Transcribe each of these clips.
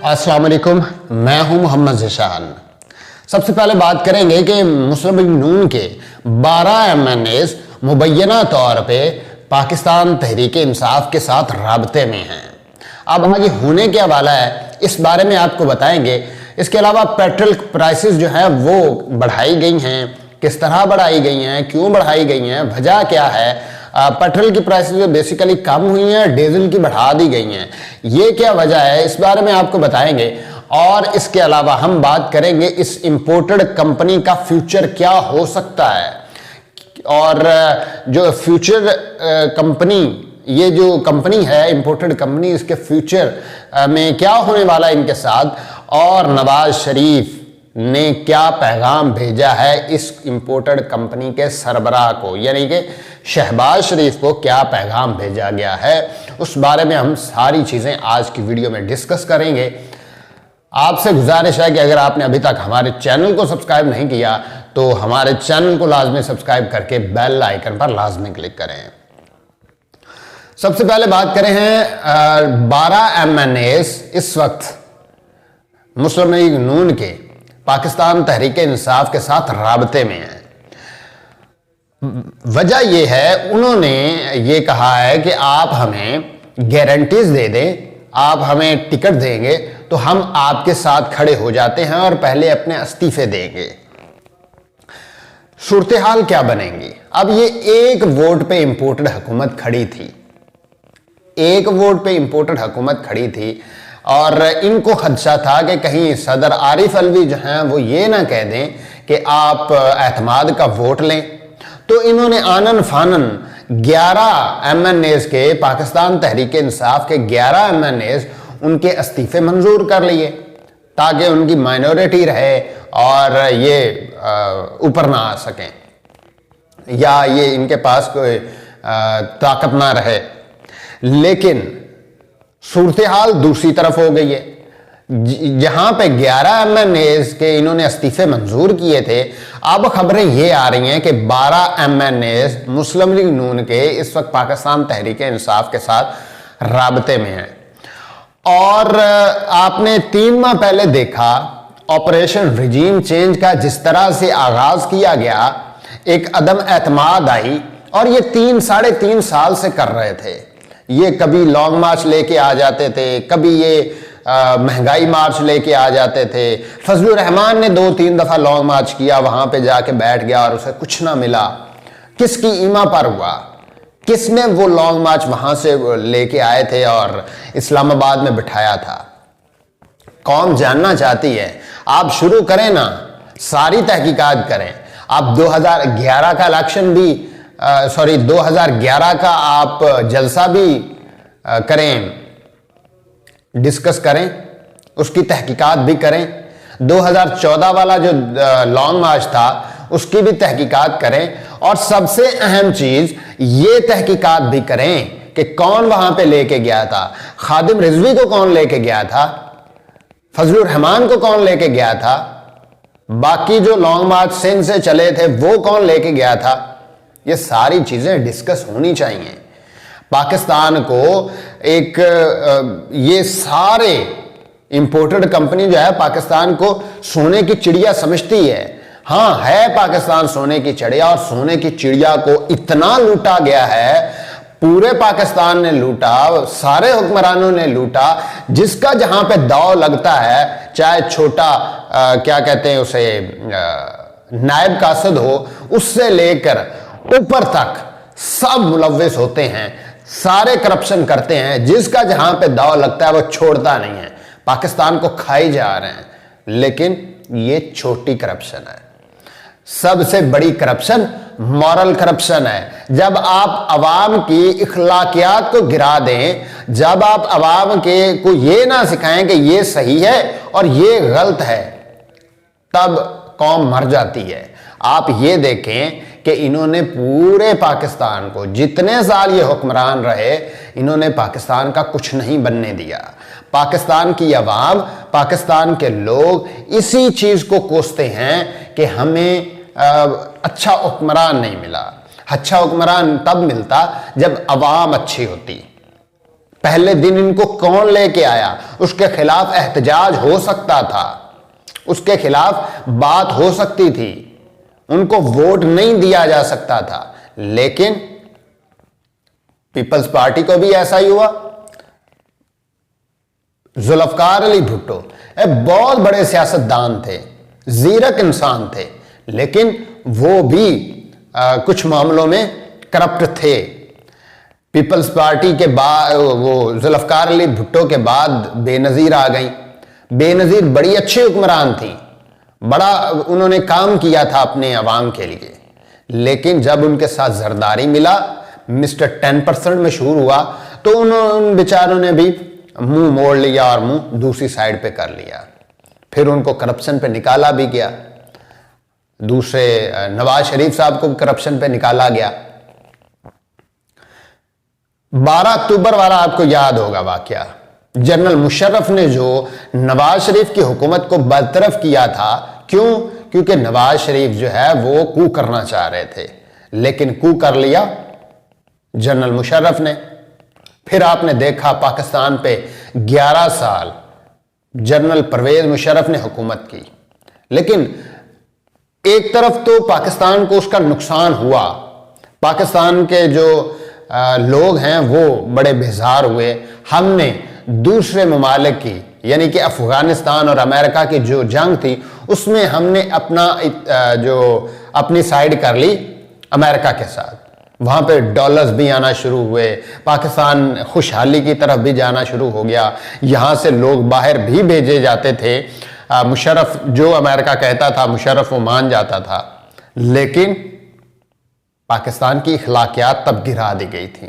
अस्सलाम वालेकुम, मैं हूं मोहम्मद ज़ीशान। सबसे पहले बात करेंगे कि मुस्लिम लीग नून के 12 MNAs मुबैना तौर पे पाकिस्तान तहरीक इंसाफ के साथ राब्ते में हैं। अब आगे होने क्या वाला है इस बारे में आपको बताएंगे। इसके अलावा पेट्रोल प्राइसेस जो है वो बढ़ाई गई हैं, किस तरह बढ़ाई गई हैं, क्यों बढ़ाई गई हैं, वजह क्या है। पेट्रोल की प्राइसेस बेसिकली कम हुई हैं, डीजल की बढ़ा दी गई हैं, ये क्या वजह है इस बारे में आपको बताएंगे। और इसके अलावा हम बात करेंगे इस इंपोर्टेड कंपनी का फ्यूचर क्या हो सकता है, और जो फ्यूचर कंपनी, ये जो कंपनी है इंपोर्टेड कंपनी, इसके फ्यूचर में क्या होने वाला है इनके साथ, और नवाज शरीफ ने क्या पैगाम भेजा है इस इंपोर्टेड कंपनी के सरबराह को, यानी कि शहबाज शरीफ को क्या पैगाम भेजा गया है, उस बारे में हम सारी चीज़ें आज की वीडियो में डिस्कस करेंगे। आपसे गुजारिश है कि अगर आपने अभी तक हमारे चैनल को सब्सक्राइब नहीं किया तो हमारे चैनल को लाजमी सब्सक्राइब करके बेल आइकन पर लाजमी क्लिक करें। सबसे पहले बात करें हैं 12 MNAs इस वक्त मुस्लिम लीग नून के पाकिस्तान तहरीक इंसाफ के साथ राब्ते में है। वजह यह है, उन्होंने ये कहा है कि आप हमें गारंटीज दे दें, आप हमें टिकट देंगे तो हम आपके साथ खड़े हो जाते हैं और पहले अपने इस्तीफे देंगे। सूरत हाल क्या बनेगी। अब ये एक वोट पे इंपोर्टेड हुकूमत खड़ी थी, एक वोट पे इंपोर्टेड हुकूमत खड़ी थी, और इनको खदशा था कि कहीं सदर आरिफ अलवी जो हैं वो ये ना कह दें कि आप एतमाद का वोट लें। तो इन्होंने आनन फानन 11 MNAs के, पाकिस्तान तहरीक इंसाफ के 11 MNAs उनके इस्तीफे मंजूर कर लिए ताकि उनकी माइनॉरिटी रहे और ये ऊपर ना आ सकें, या ये इनके पास कोई ताकत ना रहे। लेकिन सूरत हाल दूसरी तरफ हो गई है। जहां पे 11 MNAs के इन्होंने इस्तीफे मंजूर किए थे, अब खबरें ये आ रही हैं कि 12 MNAs मुस्लिम लीग नून के इस वक्त पाकिस्तान तहरीक इंसाफ के साथ राब्ते में हैं। और आपने 3 माह पहले देखा ऑपरेशन रिजीम चेंज का जिस तरह से आगाज किया गया, एक अदम एतमाद आई, और ये 3-3.5 साल से कर रहे थे। ये कभी लॉन्ग मार्च लेके आ जाते थे, कभी ये महंगाई मार्च लेके आ जाते थे। फजलुर रहमान ने 2-3 दफा लॉन्ग मार्च किया, वहां पे जाके बैठ गया और उसे कुछ ना मिला। किसकी ईमा पर हुआ, किसने वो लॉन्ग मार्च वहां से लेके आए थे और इस्लामाबाद में बिठाया था। कौम जानना चाहती है, आप शुरू करें ना, सारी तहकीकात करें। आप 2011 का इलेक्शन भी 2011 का आप जलसा भी करें, डिस्कस करें, उसकी तहकीकात भी करें। 2014 वाला जो लॉन्ग मार्च था उसकी भी तहकीकात करें, और सबसे अहम चीज ये तहकीकात भी करें कि कौन वहां पे लेके गया था। खादिम रिजवी को कौन लेके गया था, फजलुर रहमान को कौन लेके गया था, बाकी जो लॉन्ग मार्च सिंध से चले थे वो कौन लेके गया था। ये सारी चीजें डिस्कस होनी चाहिए। पाकिस्तान को एक ये सारे इंपोर्टेड कंपनी जो है पाकिस्तान को सोने की चिड़िया समझती है। हाँ, है पाकिस्तान सोने की चिड़िया, और सोने की चिड़िया को इतना लूटा गया है, पूरे पाकिस्तान ने लूटा, सारे हुक्मरानों ने लूटा। जिसका जहां पे दाव लगता है, चाहे छोटा क्या कहते हैं उसे, नायब कासद हो, उससे लेकर ऊपर तक सब मुलव्विस होते हैं, सारे करप्शन करते हैं। जिसका जहां पे दाव लगता है वो छोड़ता नहीं है। पाकिस्तान को खाई जा रहे हैं, लेकिन ये छोटी करप्शन है। सबसे बड़ी करप्शन मॉरल करप्शन है। जब आप अवाम की इखलाकियात को गिरा दें, जब आप अवाम के को ये ना सिखाएं कि ये सही है और ये गलत है, तब कौम मर जाती है। आप ये देखें कि इन्होंने पूरे पाकिस्तान को, जितने साल ये हुक्मरान रहे, इन्होंने पाकिस्तान का कुछ नहीं बनने दिया। पाकिस्तान की अवाम, पाकिस्तान के लोग इसी चीज को कोसते हैं कि हमें अच्छा हुक्मरान नहीं मिला। अच्छा हुक्मरान तब मिलता जब अवाम अच्छी होती। पहले दिन इनको कौन लेके आया, उसके खिलाफ एहतजाज हो सकता था, उसके खिलाफ बात हो सकती थी, उनको वोट नहीं दिया जा सकता था। लेकिन पीपल्स पार्टी को भी ऐसा ही हुआ। जुल्फकार अली भुट्टो बहुत बड़े सियासतदान थे, जीरक इंसान थे, लेकिन वो भी कुछ मामलों में करप्ट थे। पीपल्स पार्टी के बाद वो जुल्फकार अली भुट्टो के बाद बेनजीर आ गई। बेनजीर बड़ी अच्छी हुक्मरान थी, बड़ा उन्होंने काम किया था अपने अवाम के लिए, लेकिन जब उनके साथ जरदारी मिला, मिस्टर 10% मशहूर हुआ, तो उन बेचारों ने भी मुंह मोड़ लिया और मुंह दूसरी साइड पे कर लिया। फिर उनको करप्शन पे निकाला भी गया, दूसरे नवाज शरीफ साहब को करप्शन पे निकाला गया। 12 अक्टूबर वाला आपको याद होगा वाकया, जनरल मुशर्रफ ने जो नवाज शरीफ की हुकूमत को बरतरफ किया था। क्यों? क्योंकि नवाज शरीफ जो है वो कू करना चाह रहे थे, लेकिन कू कर लिया जनरल मुशर्रफ ने। फिर आपने देखा पाकिस्तान पे 11 साल जनरल परवेज मुशर्रफ ने हुकूमत की, लेकिन एक तरफ तो पाकिस्तान को उसका नुकसान हुआ, पाकिस्तान के जो लोग हैं वो बड़े बेजार हुए। हमने दूसरे ममालिक की यानी कि अफगानिस्तान और अमेरिका की जो जंग थी उसमें हमने अपनी साइड कर ली अमेरिका के साथ। वहां पे डॉलर्स भी आना शुरू हुए, पाकिस्तान खुशहाली की तरफ भी जाना शुरू हो गया, यहां से लोग बाहर भी भेजे जाते थे। मुशर्रफ जो अमेरिका कहता था मुशर्रफ वो मान जाता था, लेकिन पाकिस्तान की अखलाकियात तब गिरा दी गई थी।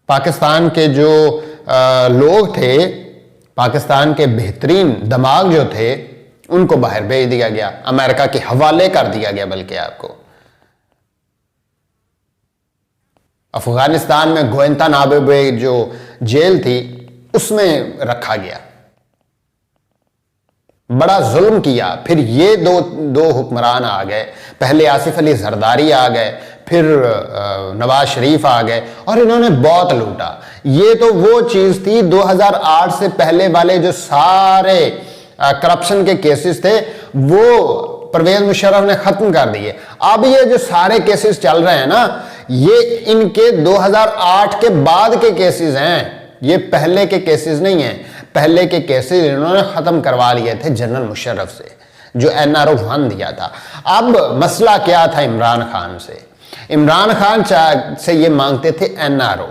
पाकिस्तान के जो लोग थे, पाकिस्तान के बेहतरीन दिमाग जो थे, उनको बाहर भेज दिया गया, अमेरिका के हवाले कर दिया गया। बल्कि आपको अफगानिस्तान में गुएंतानामो बे जो जेल थी उसमें रखा गया, बड़ा जुल्म किया। फिर ये दो हुक्मरान आ गए, पहले आसिफ अली जरदारी आ गए, फिर नवाज शरीफ आ गए और इन्होंने बहुत लूटा। ये तो वो चीज थी 2008 से पहले वाले जो सारे करप्शन के केसेस थे वो परवेज मुशर्रफ ने खत्म कर दिए। अब ये जो सारे केसेस चल रहे हैं ना, ये इनके 2008 के बाद के केसेस हैं, ये पहले के केसेस नहीं हैं। पहले के केसेस इन्होंने खत्म करवा लिए थे जनरल मुशर्रफ से, जो NRO 1 दिया था। अब मसला क्या था इमरान खान से? इमरान खान से ये मांगते थे NRO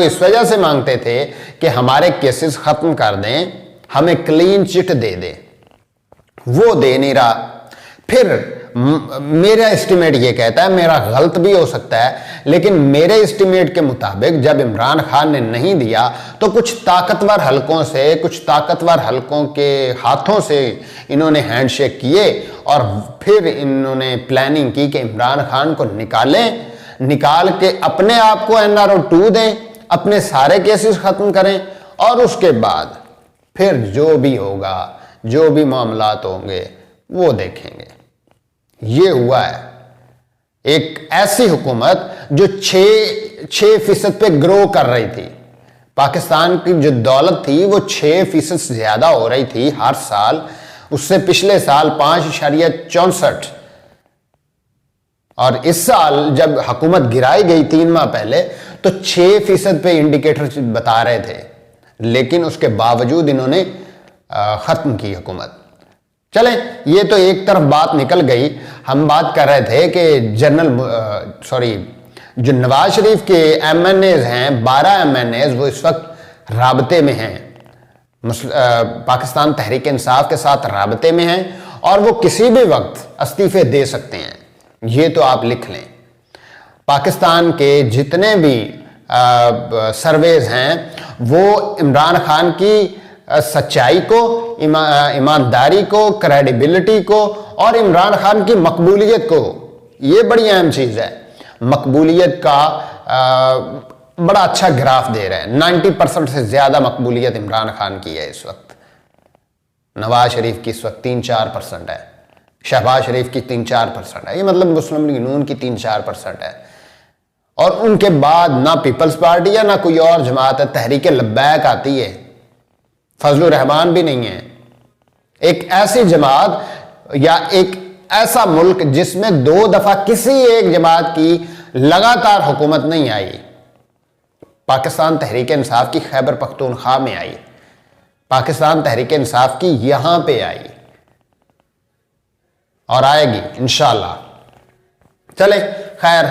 इस वजह से मांगते थे कि हमारे केसेस खत्म कर दें, हमें क्लीन चिट दे दे। वो दे नहीं रहा। फिर मेरा एस्टिमेट ये कहता है, मेरा गलत भी हो सकता है, लेकिन मेरे एस्टिमेट के मुताबिक जब इमरान खान ने नहीं दिया तो कुछ ताकतवर हलकों के हाथों से इन्होंने हैंडशेक किए और फिर इन्होंने प्लानिंग की कि इमरान खान को निकाल के अपने आप को NRO 2 दें, अपने सारे केसेस खत्म करें और उसके बाद फिर जो भी होगा, जो भी मामलात होंगे वो देखेंगे। ये हुआ है। एक ऐसी हुकूमत जो 6% पे ग्रो कर रही थी, पाकिस्तान की जो दौलत थी वो 6% से ज्यादा हो रही थी हर साल, उससे पिछले साल 5.64 और इस साल जब हुकूमत गिराई गई 3 माह पहले तो 6% पे इंडिकेटर बता रहे थे, लेकिन उसके बावजूद इन्होंने खत्म की हुकूमत। चले, ये तो एक तरफ बात निकल गई। हम बात कर रहे थे कि जो नवाज शरीफ के MNAs हैं, 12 MNAs वो इस वक्त राबते में हैं, पाकिस्तान तहरीक इंसाफ के साथ राबते में हैं और वो किसी भी वक्त इस्तीफे दे सकते हैं। ये तो आप लिख लें। पाकिस्तान के जितने भी सर्वेज हैं वो इमरान खान की सच्चाई को, ईमानदारी को, क्रेडिबिलिटी को और इमरान खान की मकबूलियत को, ये बड़ी अहम चीज़ है, मकबूलियत का बड़ा अच्छा ग्राफ दे रहे हैं। 90% से ज़्यादा मकबूलियत इमरान खान की है इस वक्त। नवाज शरीफ की इस वक्त 3-4% है, शहबाज शरीफ की 3-4% है, ये मतलब मुस्लिम लीग नून की 3-4% है और उनके बाद ना पीपल्स पार्टी या ना कोई और जमात है, तहरीक लब्बैक आती है, फजलुर रहमान भी नहीं है। एक ऐसी जमात या एक ऐसा मुल्क जिसमें 2 दफा किसी एक जमात की लगातार हुकूमत नहीं आई। पाकिस्तान तहरीक इंसाफ की खैबर पख्तूनख्वा में आई, पाकिस्तान तहरीक इंसाफ की यहां पे आई और आएगी इंशाअल्लाह। चले खैर,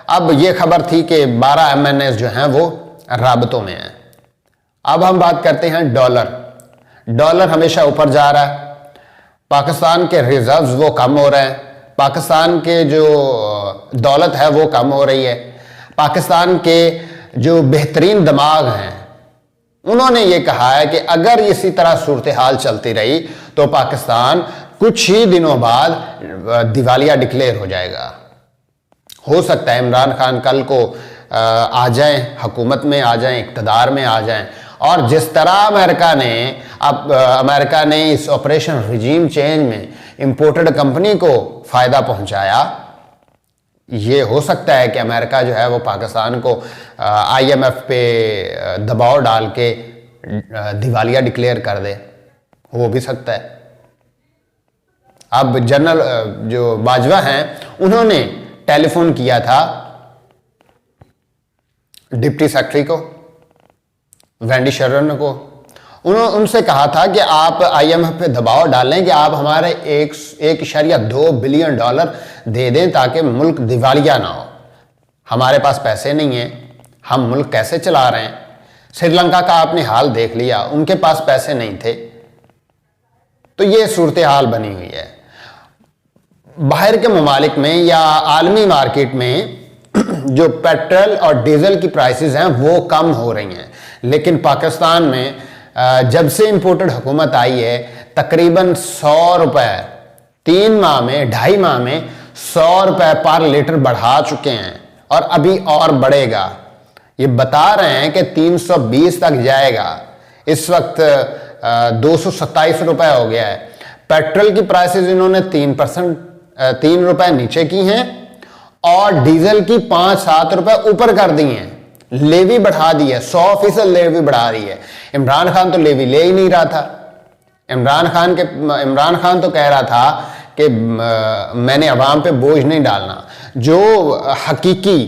अब ये खबर थी कि 12 MNAs जो हैं वो राबतों में हैं। अब हम बात करते हैं डॉलर। डॉलर हमेशा ऊपर जा रहा है, पाकिस्तान के रिजर्व्स वो कम हो रहे हैं, पाकिस्तान के जो दौलत है वो कम हो रही है। पाकिस्तान के जो बेहतरीन दिमाग हैं उन्होंने ये कहा है कि अगर इसी तरह सूरत हाल चलती रही तो पाकिस्तान कुछ ही दिनों बाद दिवालिया डिक्लेयर हो जाएगा। हो सकता है इमरान खान कल को आ जाएं, हुकूमत में आ जाएं, इक़्तिदार में आ जाएं, और जिस तरह अमेरिका ने इस ऑपरेशन रिजीम चेंज में इंपोर्टेड कंपनी को फ़ायदा पहुंचाया, ये हो सकता है कि अमेरिका जो है वो पाकिस्तान को IMF पे दबाव डाल के दिवालिया डिक्लेयर कर दे, हो भी सकता है। अब जनरल जो बाजवा हैं उन्होंने टेलीफोन किया था डिप्टी सेक्रेटरी को, वेंडी शर्रन को, उनसे कहा था कि आप IMF पे दबाव डालें कि आप हमारे 1.2 बिलियन डॉलर दे दें ताकि मुल्क दिवालिया ना हो। हमारे पास पैसे नहीं हैं, हम मुल्क कैसे चला रहे हैं। श्रीलंका का आपने हाल देख लिया, उनके पास पैसे नहीं थे। तो ये सूरत हाल बनी हुई है। बाहर के ममालिक में या आलमी मार्केट में जो पेट्रोल और डीजल की प्राइसेस हैं वो कम हो रही हैं, लेकिन पाकिस्तान में जब से इंपोर्टेड हुकूमत आई है तकरीबन 100 रुपए 3 माह में 2.5 माह में 100 रुपए पर लीटर बढ़ा चुके हैं और अभी और बढ़ेगा। ये बता रहे हैं कि 320 तक जाएगा। इस वक्त 227 रुपए हो गया है। पेट्रोल की प्राइसेस इन्होंने 3 रुपए नीचे की हैं और डीजल की 5-7 रुपए ऊपर कर दी हैं। लेवी बढ़ा दी है, 100% लेवी बढ़ा रही है। इमरान खान तो लेवी ले ही नहीं रहा था। इमरान खान तो कह रहा था कि मैंने अवाम पे बोझ नहीं डालना। जो हकीकी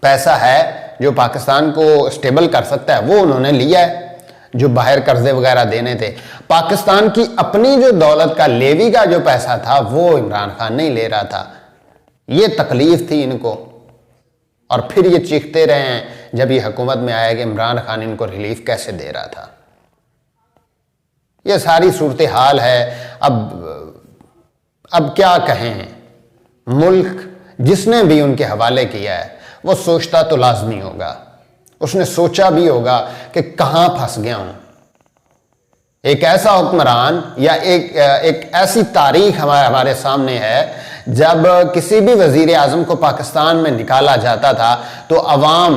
पैसा है जो पाकिस्तान को स्टेबल कर सकता है वो उन्होंने लिया है। जो बाहर कर्जे वगैरह देने थे, पाकिस्तान की अपनी जो दौलत का लेवी का जो पैसा था वो इमरान खान नहीं ले रहा था। ये तकलीफ थी इनको, और फिर ये चीखते रहे हैं जब ये हुकूमत में आया कि इमरान खान इनको रिलीफ कैसे दे रहा था। ये सारी सूरत हाल है। अब क्या कहें, मुल्क जिसने भी उनके हवाले किया है वो सोचता तो लाजमी होगा, उसने सोचा भी होगा कि कहां फंस गया हूं। एक ऐसा हुक्मरान या एक ऐसी तारीख हमारे सामने है जब किसी भी वजीर आजम को पाकिस्तान में निकाला जाता था तो अवाम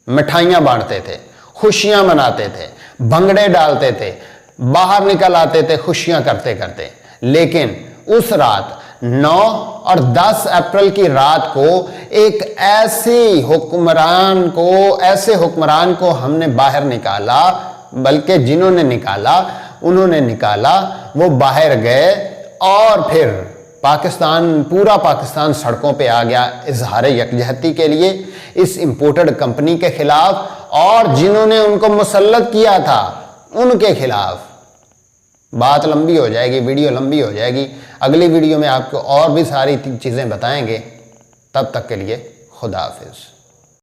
मिठाइयां बांटते थे, खुशियां मनाते थे, भंगड़े डालते थे, बाहर निकल आते थे खुशियां करते करते। लेकिन उस रात 9 और 10 अप्रैल की रात को एक ऐसे हुक्मरान को हमने बाहर निकाला, बल्कि जिन्होंने निकाला उन्होंने निकाला, वो बाहर गए और फिर पूरा पाकिस्तान सड़कों पे आ गया इजहार यकजहती के लिए इस इंपोर्टेड कंपनी के खिलाफ और जिन्होंने उनको मुसल्लत किया था उनके खिलाफ। बात लंबी हो जाएगी, वीडियो लंबी हो जाएगी। अगली वीडियो में आपको और भी सारी चीज़ें बताएंगे। तब तक के लिए खुदा हाफिज।